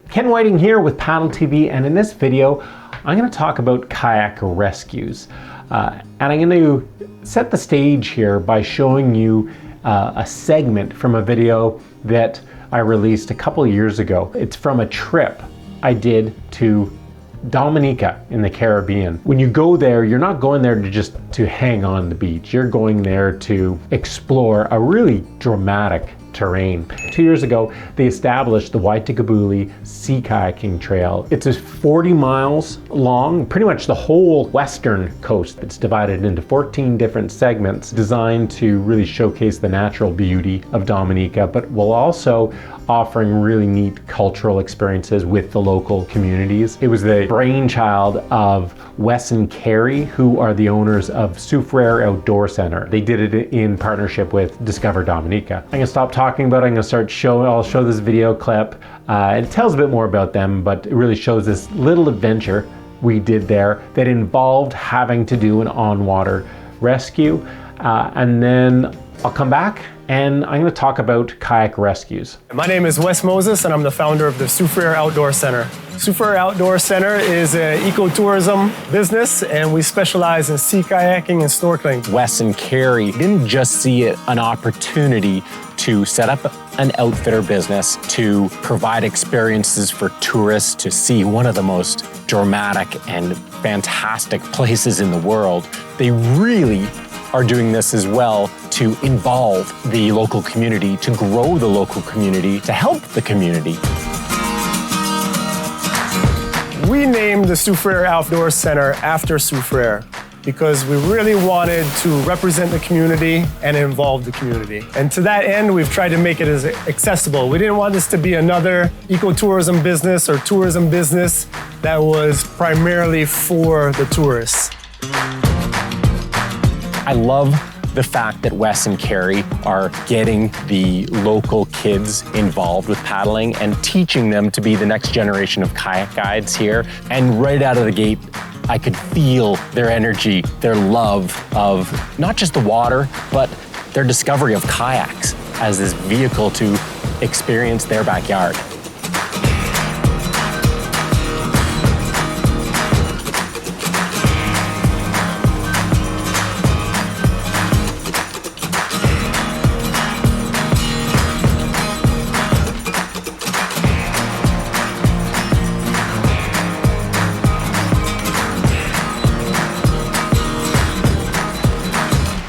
Ken Whiting here with Paddle TV, and in this video I'm going to talk about kayak rescues. And I'm going to set the stage here by showing you a segment from a video that I released a couple of years ago. It's from a trip I did to Dominica in the Caribbean. When you go there, you're not going there to hang on the beach. You're going there to explore a really dramatic terrain. 2 years ago, they established the Waitakabuli Sea Kayaking Trail. It's 40 miles long, pretty much the whole western coast. It's divided into 14 different segments designed to really showcase the natural beauty of Dominica, but will also offering really neat cultural experiences with the local communities. It was the brainchild of Wes and Carrie, who are the owners of Soufriere Outdoor Center. They did it in partnership with Discover Dominica. I'm gonna stop talking about it. I'm gonna start I'll show this video clip. It tells a bit more about them, but it really shows this little adventure we did there that involved having to do an on-water rescue. And then I'll come back and I'm going to talk about kayak rescues. My name is Wes Moses and I'm the founder of the Soufriere Outdoor Center. Soufriere Outdoor Center is an ecotourism business and we specialize in sea kayaking and snorkeling. Wes and Carrie didn't just see it an opportunity to set up an outfitter business to provide experiences for tourists to see one of the most dramatic and fantastic places in the world. They really are doing this as well to involve the local community, to grow the local community, to help the community. We named the Soufriere Outdoor Center after Soufriere because we really wanted to represent the community and involve the community. And to that end, we've tried to make it as accessible. We didn't want this to be another ecotourism business or tourism business that was primarily for the tourists. I love the fact that Wes and Carrie are getting the local kids involved with paddling and teaching them to be the next generation of kayak guides here. And right out of the gate, I could feel their energy, their love of not just the water, but their discovery of kayaks as this vehicle to experience their backyard.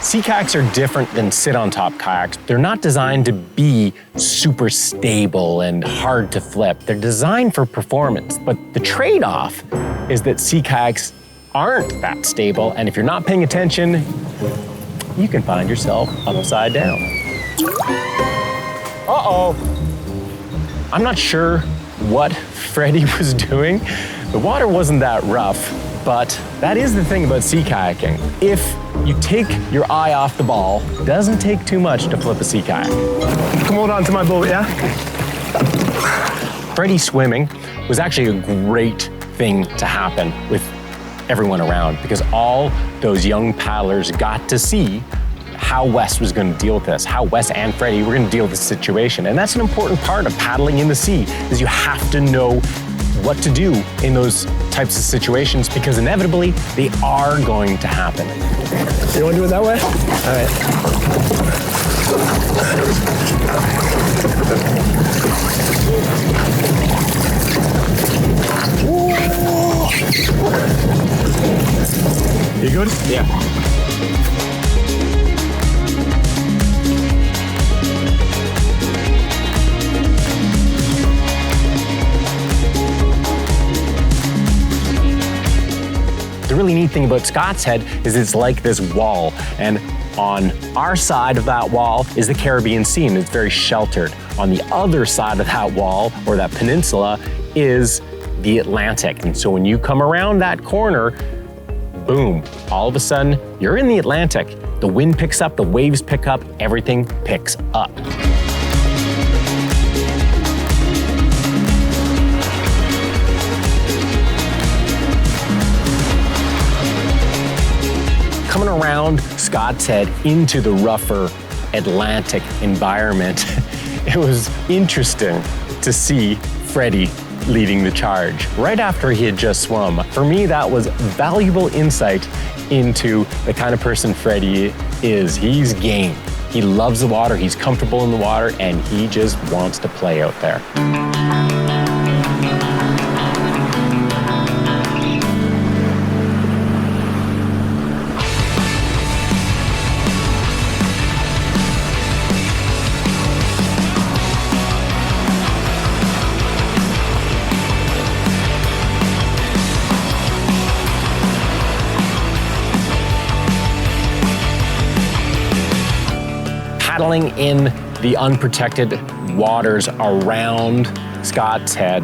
Sea kayaks are different than sit-on-top kayaks. They're not designed to be super stable and hard to flip. They're designed for performance, but the trade-off is that sea kayaks aren't that stable, and if you're not paying attention, you can find yourself upside down. Uh-oh. I'm not sure what Freddie was doing. The water wasn't that rough, but that is the thing about sea kayaking. If you take your eye off the ball, it doesn't take too much to flip a sea kayak. Come hold on to my boat, yeah? Freddie swimming was actually a great thing to happen with everyone around because all those young paddlers got to see how Wes was going to deal with this, how Wes and Freddie were going to deal with this situation. And that's an important part of paddling in the sea, is you have to know what to do in those types of situations because inevitably they are going to happen. You want to do it that way? All right. You good? Yeah. The really neat thing about Scott's Head is it's like this wall, and on our side of that wall is the Caribbean Sea, and it's very sheltered. On the other side of that wall, or that peninsula, is the Atlantic. And so when you come around that corner, boom, all of a sudden, you're in the Atlantic. The wind picks up, the waves pick up, everything picks up. Coming around Scott's Head into the rougher Atlantic environment, it was interesting to see Freddie leading the charge right after he had just swum. For me, that was valuable insight into the kind of person Freddie is. He's game. He loves the water, he's comfortable in the water, and he just wants to play out there. Paddling in the unprotected waters around Scott's Head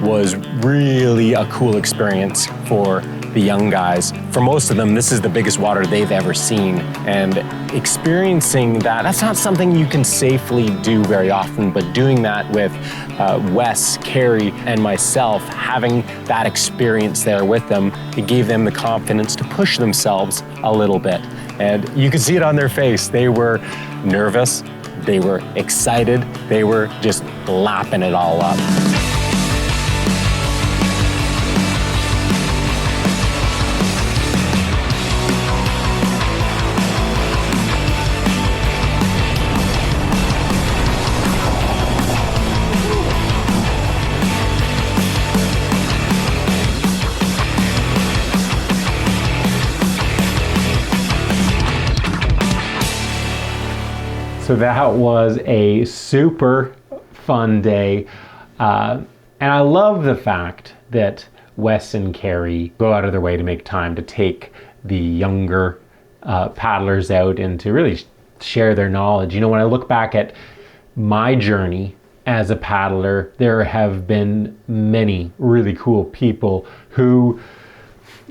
was really a cool experience for the young guys. For most of them, this is the biggest water they've ever seen, and experiencing that's not something you can safely do very often, but doing that with Wes, Carrie, and myself, having that experience there with them, it gave them the confidence to push themselves a little bit. And you could see it on their face. They were nervous, they were excited, they were just lapping it all up. So that was a super fun day. And I love the fact that Wes and Carrie go out of their way to make time to take the younger paddlers out and to really share their knowledge. You know, when I look back at my journey as a paddler, there have been many really cool people who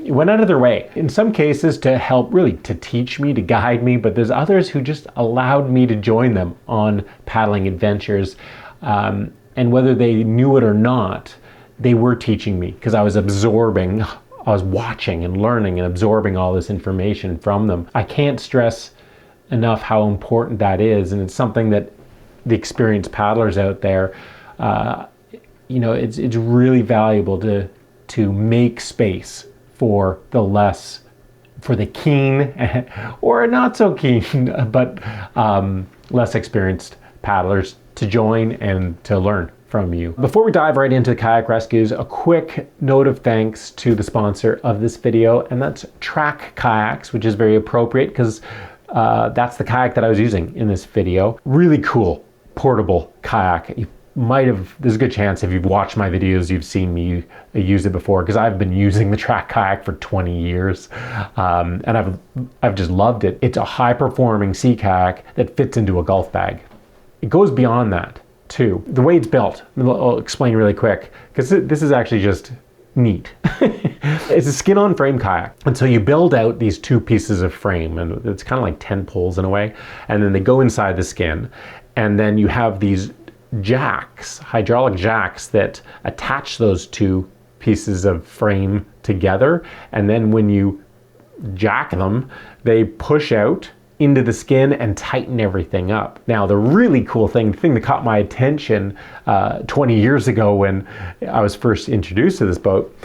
went out of their way, in some cases to help, really to teach me, to guide me, but there's others who just allowed me to join them on paddling adventures. And whether they knew it or not, they were teaching me because I was absorbing, I was watching and learning and absorbing all this information from them. I can't stress enough how important that is, and it's something that the experienced paddlers out there, you know, it's really valuable to make space for the keen or not so keen, but less experienced paddlers to join and to learn from you. Before we dive right into Kayak Rescues, a quick note of thanks to the sponsor of this video, and that's Track Kayaks, which is very appropriate because that's the kayak that I was using in this video. Really cool, portable kayak. There's a good chance if you've watched my videos, you've seen me use it before, because I've been using the Track Kayak for 20 years. And I've just loved it. It's a high performing sea kayak that fits into a golf bag. It goes beyond that too. The way it's built, I'll explain really quick, because this is actually just neat. It's a skin on frame kayak. And so you build out these two pieces of frame, and it's kind of like 10 poles in a way. And then they go inside the skin. And then you have these jacks, hydraulic jacks, that attach those two pieces of frame together, and then when you jack them, they push out into the skin and tighten everything up. Now, the really cool thing, the thing that caught my attention 20 years ago when I was first introduced to this boat,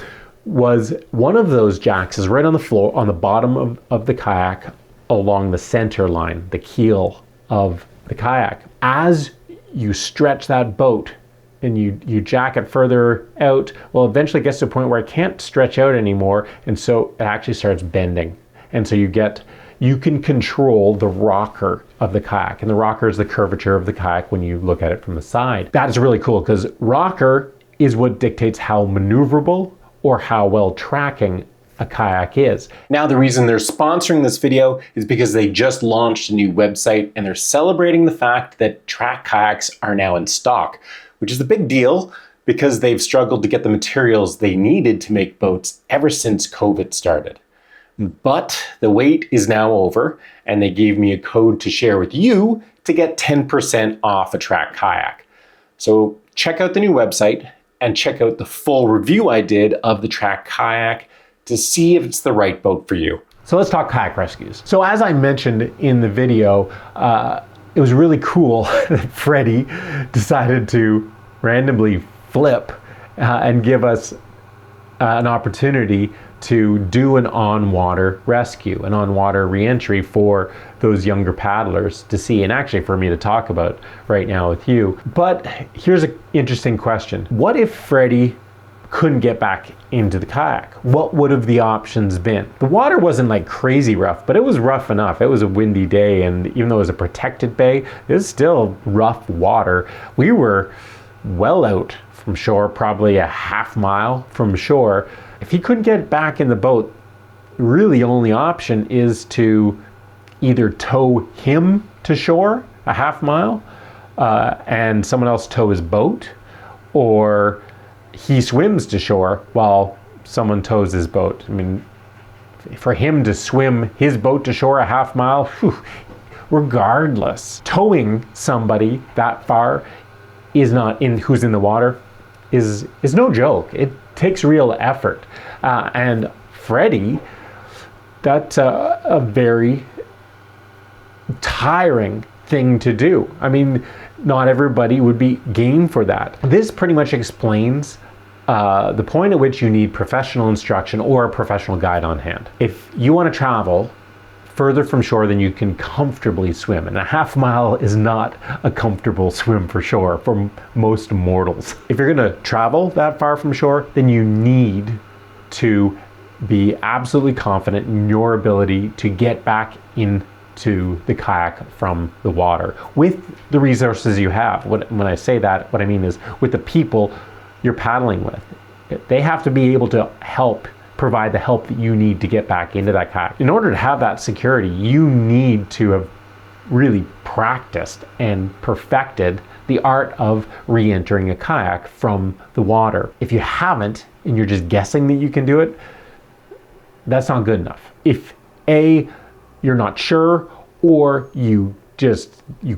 was one of those jacks is right on the floor, on the bottom of the kayak, along the center line, the keel of the kayak. As you stretch that boat and you jack it further out, well, eventually it gets to a point where it can't stretch out anymore, and so it actually starts bending. And so you can control the rocker of the kayak, and the rocker is the curvature of the kayak when you look at it from the side. That is really cool, because rocker is what dictates how maneuverable or how well tracking a kayak is. Now, the reason they're sponsoring this video is because they just launched a new website, and they're celebrating the fact that Track Kayaks are now in stock, which is a big deal because they've struggled to get the materials they needed to make boats ever since COVID started. But the wait is now over, and they gave me a code to share with you to get 10% off a Track Kayak. So check out the new website and check out the full review I did of the Track Kayak to see if it's the right boat for you. So let's talk Kayak Rescues. So as I mentioned in the video, it was really cool that Freddie decided to randomly flip and give us an opportunity to do an on-water rescue, an on-water reentry for those younger paddlers to see, and actually for me to talk about right now with you. But here's an interesting question. What if Freddie couldn't get back into the kayak? What would have the options been? The water wasn't like crazy rough, but it was rough enough. It was a windy day, and even though it was a protected bay, it was still rough water. We were well out from shore, probably a half mile from shore. If he couldn't get back in the boat, really only option is to either tow him to shore a half mile and someone else tow his boat, or he swims to shore while someone tows his boat. I mean, for him to swim his boat to shore a half mile, regardless, towing somebody that far who's in the water is no joke. It takes real effort. And Freddie, that's a very tiring thing to do. I mean, not everybody would be game for that. This pretty much explains the point at which you need professional instruction or a professional guide on hand. If you want to travel further from shore than you can comfortably swim, and a half mile is not a comfortable swim for shore for most mortals. If you're going to travel that far from shore, then you need to be absolutely confident in your ability to get back into the kayak from the water with the resources you have. When I say that, what I mean is with the people you're paddling with. They have to be able to provide the help that you need to get back into that kayak. In order to have that security, you need to have really practiced and perfected the art of re-entering a kayak from the water. If you haven't, and you're just guessing that you can do it, that's not good enough. If A, you're not sure, or you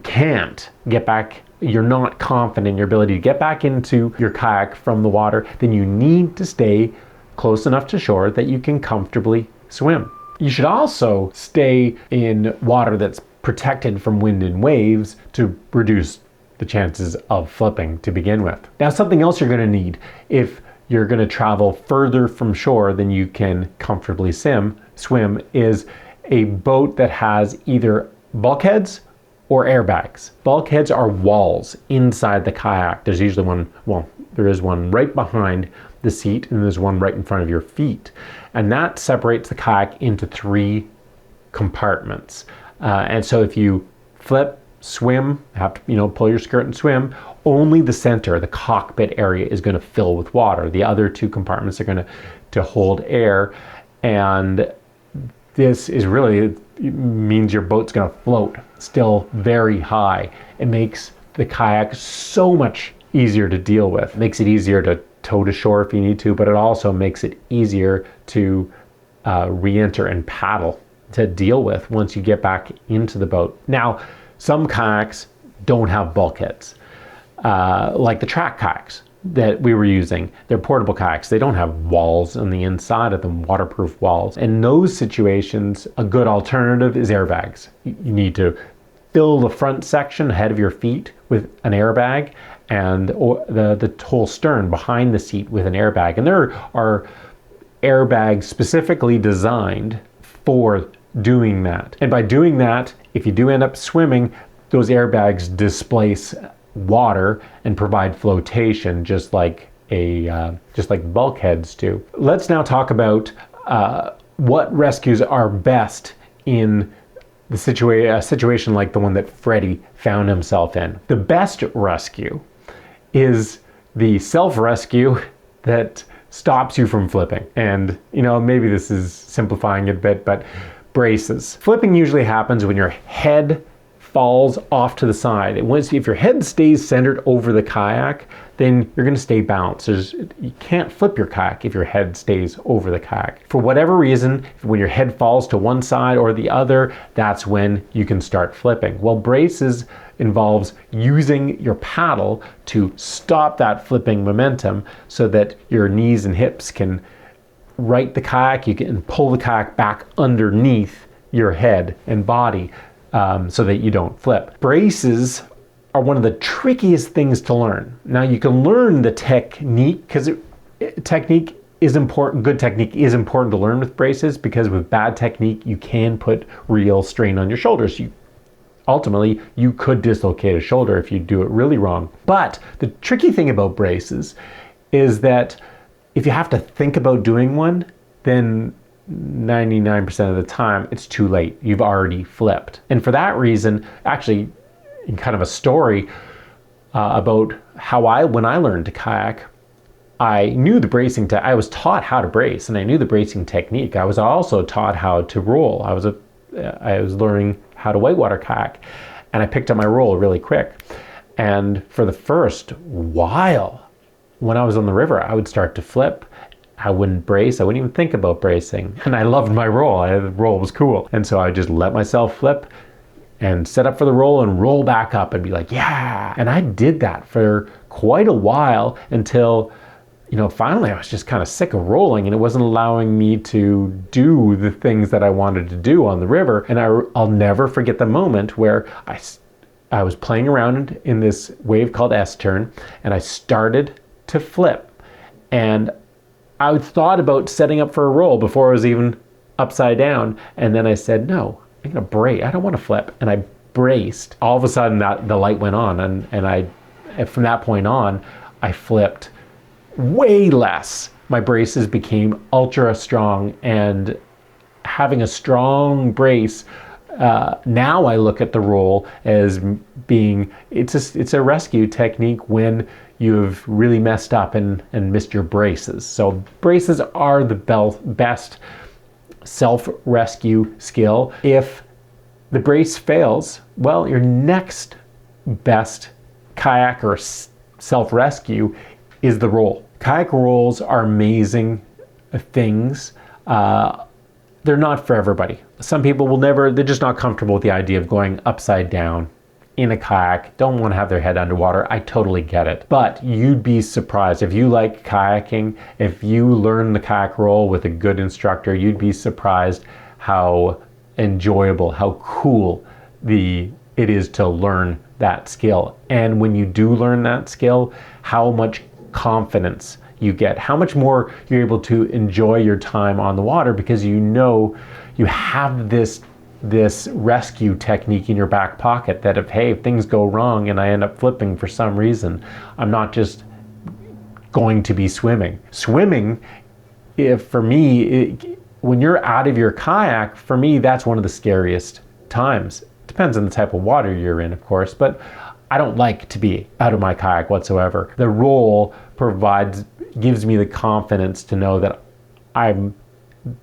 can't get back, you're not confident in your ability to get back into your kayak from the water, then you need to stay close enough to shore that you can comfortably swim. You should also stay in water that's protected from wind and waves to reduce the chances of flipping to begin with. Now, something else you're going to need if you're going to travel further from shore than you can comfortably swim is a boat that has either bulkheads or airbags. Bulkheads are walls inside the kayak. There's usually there is one right behind the seat, and there's one right in front of your feet. And that separates the kayak into 3 compartments. And so if you flip, swim, have to pull your skirt and swim, only the center, the cockpit area, is going to fill with water. The other 2 compartments are going to hold air, and this is really means your boat's going to float still very high. It makes the kayak so much easier to deal with. It makes it easier to tow to shore if you need to, but it also makes it easier to re-enter and paddle to deal with once you get back into the boat. Now, some kayaks don't have bulkheads, like the track kayaks that we were using. They're portable kayaks. They don't have walls on the inside of them, waterproof walls. In those situations, a good alternative is airbags. You need to fill the front section ahead of your feet with an airbag, and the whole stern behind the seat with an airbag. And there are airbags specifically designed for doing that. And by doing that, if you do end up swimming, those airbags displace water and provide flotation just like bulkheads do. Let's now talk about what rescues are best in a situation like the one that Freddie found himself in. The best rescue is the self-rescue that stops you from flipping. And maybe this is simplifying it a bit, but braces. Flipping usually happens when your head falls off to the side. If your head stays centered over the kayak, then you're going to stay balanced. You can't flip your kayak if your head stays over the kayak. For whatever reason, when your head falls to one side or the other, that's when you can start flipping. Well, braces involves using your paddle to stop that flipping momentum so that your knees and hips can right the kayak. You can pull the kayak back underneath your head and body so that you don't flip. Braces are one of the trickiest things to learn. Now you can learn the technique, because technique is important. Good technique is important to learn with braces, because with bad technique you can put real strain on your shoulders. Ultimately, you could dislocate a shoulder if you do it really wrong. But the tricky thing about braces is that if you have to think about doing one, then 99% of the time it's too late. You've already flipped. And for that reason, actually, in kind of a story about how when I learned to kayak, I knew the bracing. I was taught how to brace, and I knew the bracing technique. I was also taught how to roll. I was learning how to whitewater kayak, and I picked up my roll really quick. And for the first while, when I was on the river, I would start to flip. I wouldn't brace. I wouldn't even think about bracing. And I loved my roll. The roll was cool. And so I just let myself flip and set up for the roll and roll back up and be like, yeah. And I did that for quite a while until, finally I was just kind of sick of rolling, and it wasn't allowing me to do the things that I wanted to do on the river. And I'll never forget the moment where I was playing around in this wave called S-turn, and I started to flip. And I thought about setting up for a roll before I was even upside down. And then I said, no, I'm gonna brace. I don't want to flip. And I braced. All of a sudden the light went on, and from that point on, I flipped way less. My braces became ultra strong, and having a strong brace, now I look at the roll as being, it's a rescue technique when you've really messed up and missed your braces. So braces are the best self-rescue skill. If the brace fails, well, your next best kayak or self-rescue is the roll. Kayak rolls are amazing things. They're not for everybody. Some people they're just not comfortable with the idea of going upside down in a kayak, don't want to have their head underwater. I totally get it. But you'd be surprised if you like kayaking, if you learn the kayak roll with a good instructor, you'd be surprised how enjoyable, how cool it is to learn that skill. And when you do learn that skill, how much confidence you get, how much more you're able to enjoy your time on the water, because you have this rescue technique in your back pocket that if things go wrong and I end up flipping for some reason, I'm not just going to be swimming. Swimming, for me, when you're out of your kayak, for me, that's one of the scariest times. Depends on the type of water you're in, of course, but I don't like to be out of my kayak whatsoever. The roll gives me the confidence to know that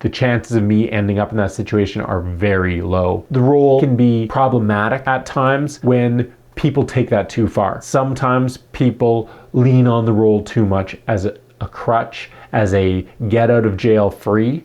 the chances of me ending up in that situation are very low. The roll can be problematic at times when people take that too far. Sometimes people lean on the roll too much as a crutch, as a get out of jail free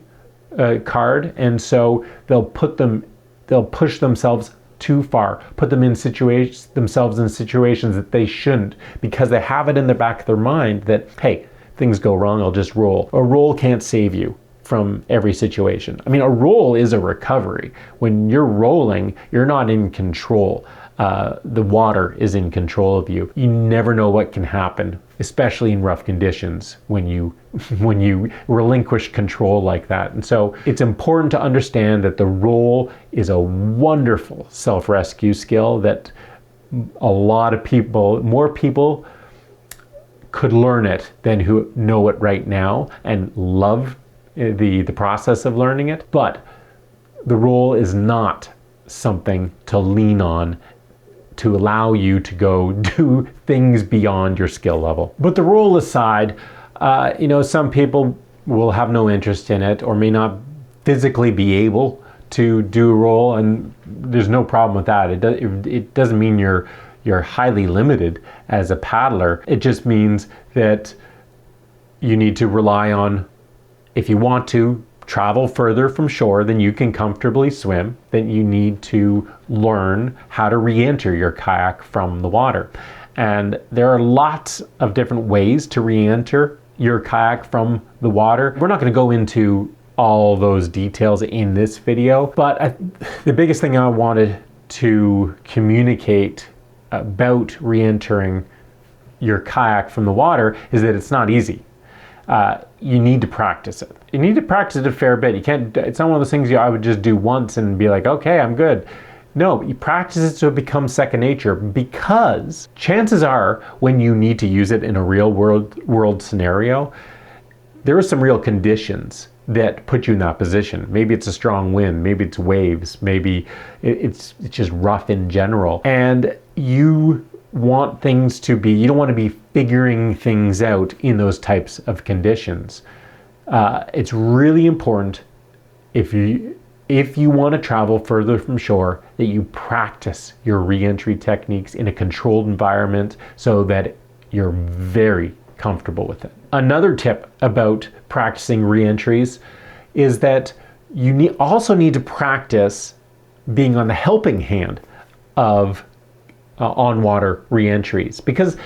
card, and so they'll push themselves too far, put themselves in situations that they shouldn't, because they have it in the back of their mind that, hey, things go wrong, I'll just roll. A roll can't save you from every situation. I mean, a roll is a recovery. When you're rolling, you're not in control. The water is in control of you. You never know what can happen, especially in rough conditions when you relinquish control like that. And so it's important to understand that the roll is a wonderful self-rescue skill that more people could learn it than who know it right now and love the process of learning it. But the roll is not something to lean on to allow you to go do things beyond your skill level. But the roll aside, some people will have no interest in it or may not physically be able to do a roll, and there's no problem with that. It doesn't mean you're highly limited as a paddler. It just means that you need to rely on, if you want to travel further from shore than you can comfortably swim, then you need to learn how to re-enter your kayak from the water. And there are lots of different ways to re-enter your kayak from the water. We're not going to go into all those details in this video, but the biggest thing I wanted to communicate about re-entering your kayak from the water is that it's not easy. You need to practice it. You need to practice it a fair bit. You can't, it's not one of those things I would just do once and be like, okay, I'm good. No, you practice it so it becomes second nature, because chances are when you need to use it in a real world scenario, there are some real conditions that put you in that position. Maybe it's a strong wind, maybe it's waves, maybe it's just rough in general. And you want things to be, you don't want to be figuring things out in those types of conditions. It's really important if you want to travel further from shore that you practice your re-entry techniques in a controlled environment so that you're very comfortable with it. Another tip about practicing re-entries is that you also need to practice being on the helping hand of on-water re-entries, because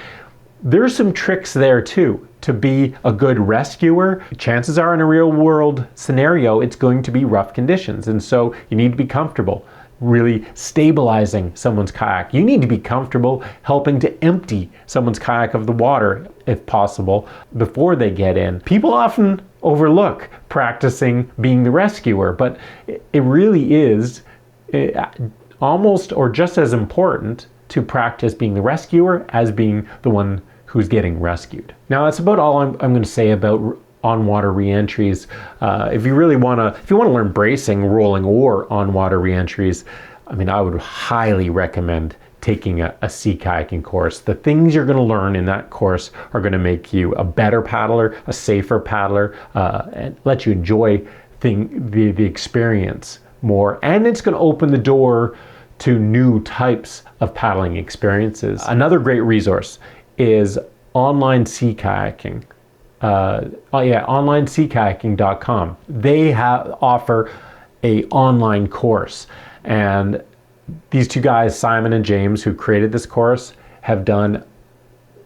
there's some tricks there too. To be a good rescuer, chances are in a real world scenario, it's going to be rough conditions. And so you need to be comfortable really stabilizing someone's kayak. You need to be comfortable helping to empty someone's kayak of the water, if possible, before they get in. People often overlook practicing being the rescuer, but it really is almost or just as important to practice being the rescuer as being the one who's getting rescued. Now that's about all I'm going to say about on-water re-entries. If you want to learn bracing, rolling, or on-water re-entries, I would highly recommend taking a sea kayaking course. The things you're going to learn in that course are going to make you a better paddler, a safer paddler, and let you enjoy the experience more. And it's going to open the door to new types of paddling experiences. Another great resource is online sea kayaking. onlineseakayaking.com. They offer a online course, and these two guys, Simon and James, who created this course, have done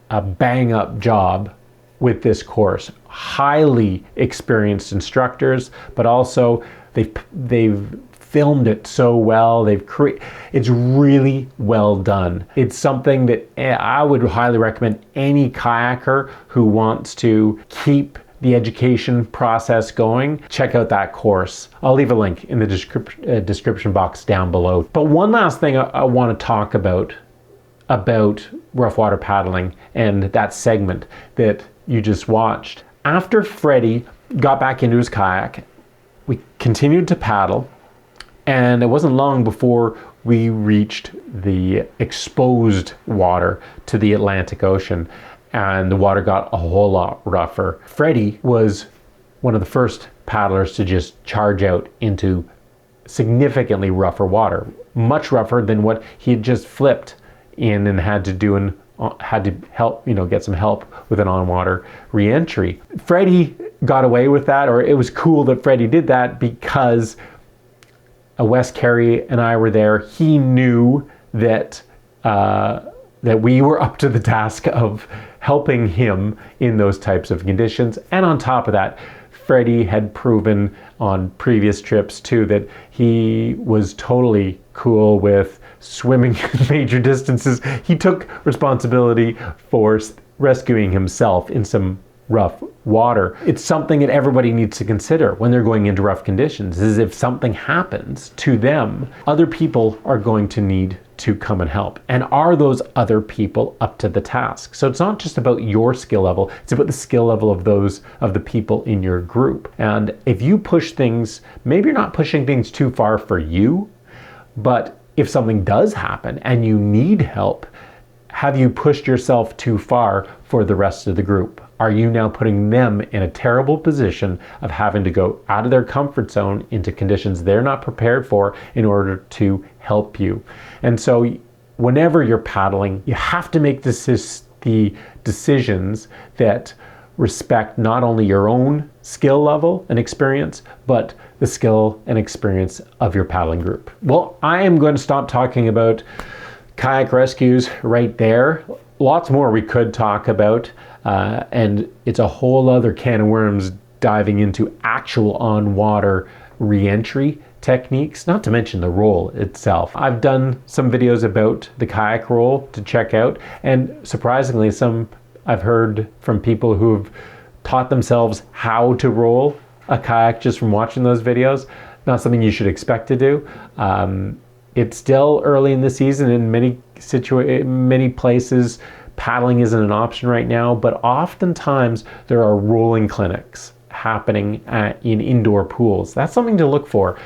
a bang up job with this course. Highly experienced instructors, but also they've filmed it so well. It's really well done. It's something that I would highly recommend any kayaker who wants to keep the education process going. Check out that course. I'll leave a link in the description box down below. But one last thing I want to talk about rough water paddling and that segment that you just watched. After Freddie got back into his kayak, we continued to paddle. And it wasn't long before we reached the exposed water to the Atlantic Ocean, and the water got a whole lot rougher. Freddie was one of the first paddlers to just charge out into significantly rougher water, much rougher than what he had just flipped in and had to help, get some help with an on-water re-entry. Freddie got away with that, or it was cool that Freddie did that because Wes Carey and I were there. He knew that we were up to the task of helping him in those types of conditions. And on top of that, Freddie had proven on previous trips too that he was totally cool with swimming major distances. He took responsibility for rescuing himself in some rough water. It's something that everybody needs to consider when they're going into rough conditions, is if something happens to them, other people are going to need to come and help. And are those other people up to the task? So it's not just about your skill level, it's about the skill level of the people in your group. And if you push things, maybe you're not pushing things too far for you, but if something does happen and you need help, have you pushed yourself too far for the rest of the group? Are you now putting them in a terrible position of having to go out of their comfort zone into conditions they're not prepared for in order to help you? And so whenever you're paddling, you have to make the decisions that respect not only your own skill level and experience, but the skill and experience of your paddling group. Well, I am going to stop talking about kayak rescues right there. Lots more we could talk about, and it's a whole other can of worms diving into actual on-water re-entry techniques, not to mention the roll itself. I've done some videos about the kayak roll to check out, and surprisingly, some I've heard from people who have taught themselves how to roll a kayak just from watching those videos. Not something you should expect to do. It's still early in the season. In many places, paddling isn't an option right now, but oftentimes there are rolling clinics happening in indoor pools. That's something to look for.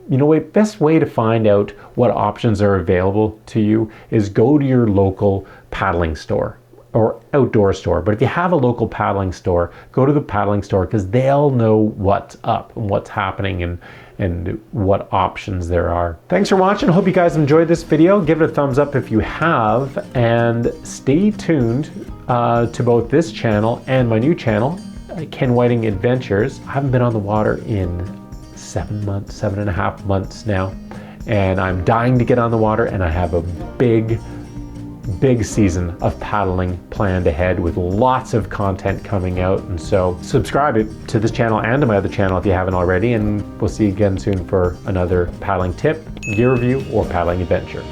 You know, the best way to find out what options are available to you is go to your local paddling store or outdoor store. But if you have a local paddling store, go to the paddling store, because they'll know what's up and what's happening and what options there are. Thanks for watching. I hope you guys enjoyed this video. Give it a thumbs up if you have, and stay tuned to both this channel and my new channel, Ken Whiting Adventures. I haven't been on the water in 7.5 months now, and I'm dying to get on the water, and I have a big season of paddling planned ahead with lots of content coming out. And so subscribe to this channel and to my other channel if you haven't already, and we'll see you again soon for another paddling tip, gear review, or paddling adventure.